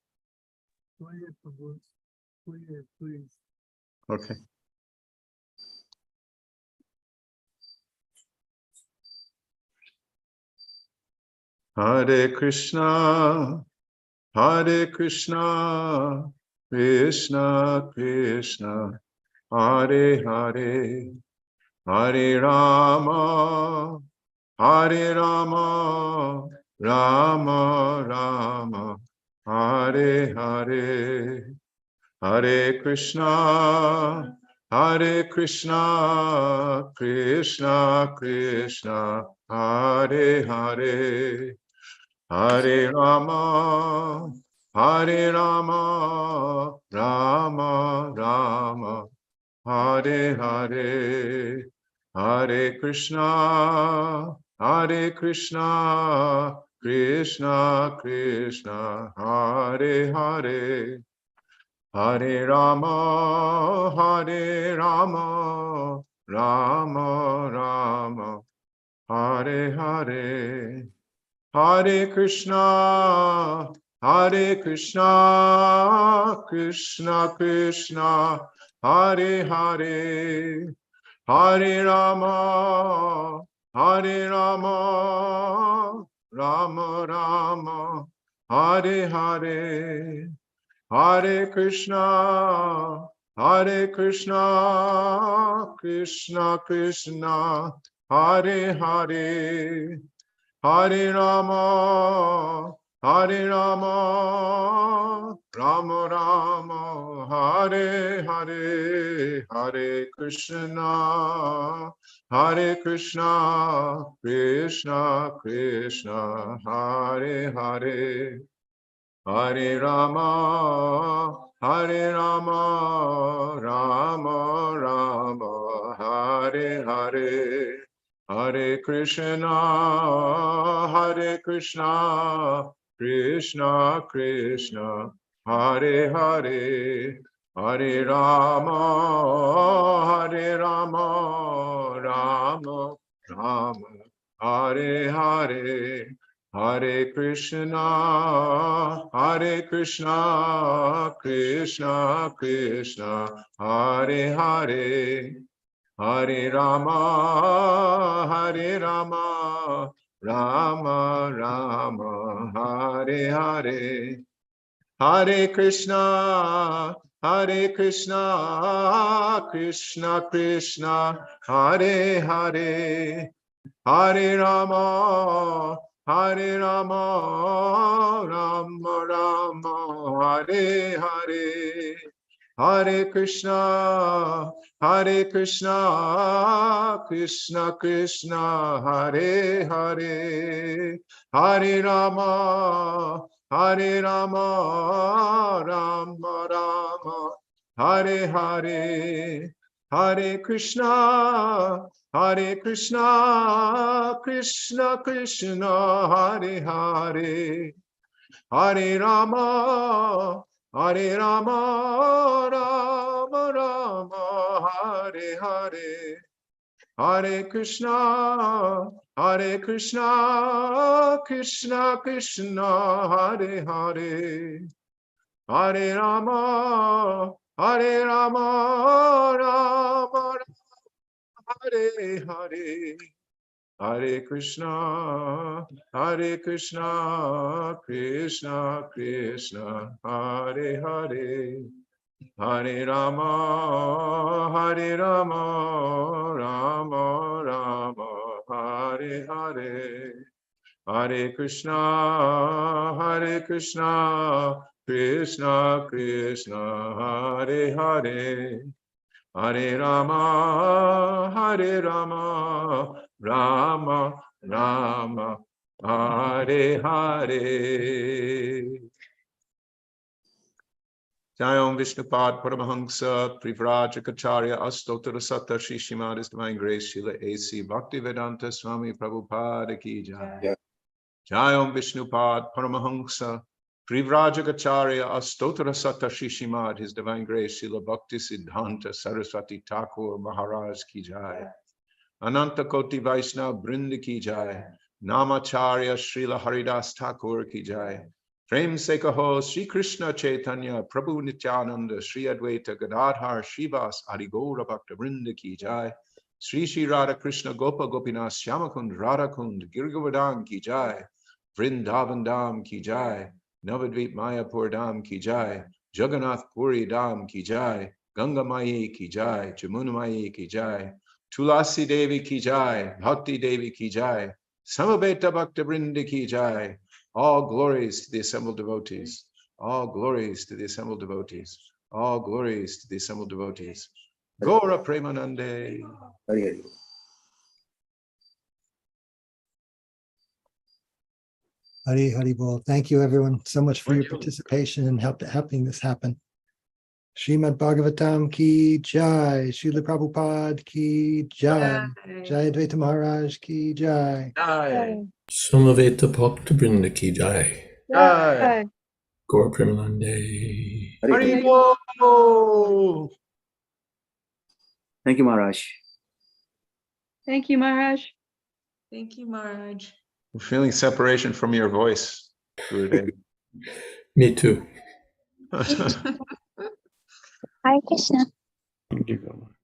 Okay. Hare Krishna, Krishna Krishna, Hare Hare, Hare Rama, Rama Rama, Hare Hare, Hare Krishna, Krishna Krishna, Hare Hare, Hare Rama, Rama Rama, Hare Hare, Hare Krishna, Krishna Krishna, Hare Hare, Hare Rama, Rama Rama, Hare Hare, Hare Krishna, Krishna Krishna, Hare Hare, Hare Rama, Rama Rama, Hare Hare, Hare Krishna, Krishna Krishna, Hare Hare, Hare Rama, Hare Rama, Rama Rama, Hare Hare, Hare Krishna, Krishna Krishna, Hare Hare, Hare Rama, Rama Rama, Hare Hare, Hare Krishna, Krishna Krishna, Hare Hare, Hare Rama, Rama Rama, Hare Hare, Hare Krishna, Krishna Krishna, Hare Hare, Hare Rama, Rama Rama, Hare Hare, Hare Krishna, Krishna Krishna, Hare Hare, Hare Rama, Rama Rama, Hare Hare, Hare Krishna, Krishna Krishna, Hare Hare, Hare Rama, Rama Rama, Hare Hare, Hare Krishna, Krishna Krishna, Hare Hare, Hare Rama, Rama Rama, Hare Hare, Hare Krishna, Krishna Krishna, Hare Hare, Hare Rama, Rama Hare Hare, Hare Krishna, Krishna Krishna, Hare Hare, Hare Rama, Rama Rama, Hare Hare, Hare Krishna, Krishna Krishna, Hare Hare, Hare Rama, Rama Rama, Hare Hare. Jayom Vishnupad Paramahamsa Privrajacharya Astottara Satta Shri Srimad His Divine Grace Srila A.C. Bhaktivedanta Swami Prabhupada Ki Jai. Jayom Vishnupad Paramahamsa Privrajacharya Astottara Satta Shri Srimad His Divine Grace Srila Bhakti Siddhanta Saraswati Thakur Maharaj Ki Jai. Ananta Koti Vaishnava Brinda Ki Jai. Namacharya Srila Haridas Thakur Ki Jai. Prem se kaho Sri Krishna Chaitanya Prabhu Nityananda Sri Advaita Gadadhar Shivas Adigaura Bhakta Vrinda Ki Jai. Sri Sri Radha Krishna Gopa Gopinath Shyamakund Radhakund Girgovardhan Ki Jai. Vrindavan Dham Ki Jai. Navadvip Mayapur Dham Ki Jai. Jagannath Puri Dham Ki Jai. Ganga Mayi Ki Jai. Jamuna Mayi Ki Jai. Tulasi Devi Ki Jai. Bhakti Devi Ki Jai. Samaveta Bhakta Vrinda Ki Jai. All glories to the assembled devotees. All glories to the assembled devotees. All glories to the assembled devotees. Gaura Premanande. Hare Hare. Hari Hari Bol. Thank you, everyone, so much for your participation and helping this happen. Srimad Bhagavatam ki jai. Srila Prabhupada ki jai. Jayadvaita Maharaj ki jai. Jai. Samaveta Bhakta Vrinda Ki Jai. Jai. Gaur Premalande. Hare Hare. Haribol. Thank you, Maharaj. Thank you, Maharaj. Thank you, Maharaj. I'm feeling separation from your voice, Gurudev. Me too. Hare Krishna. Thank you very much.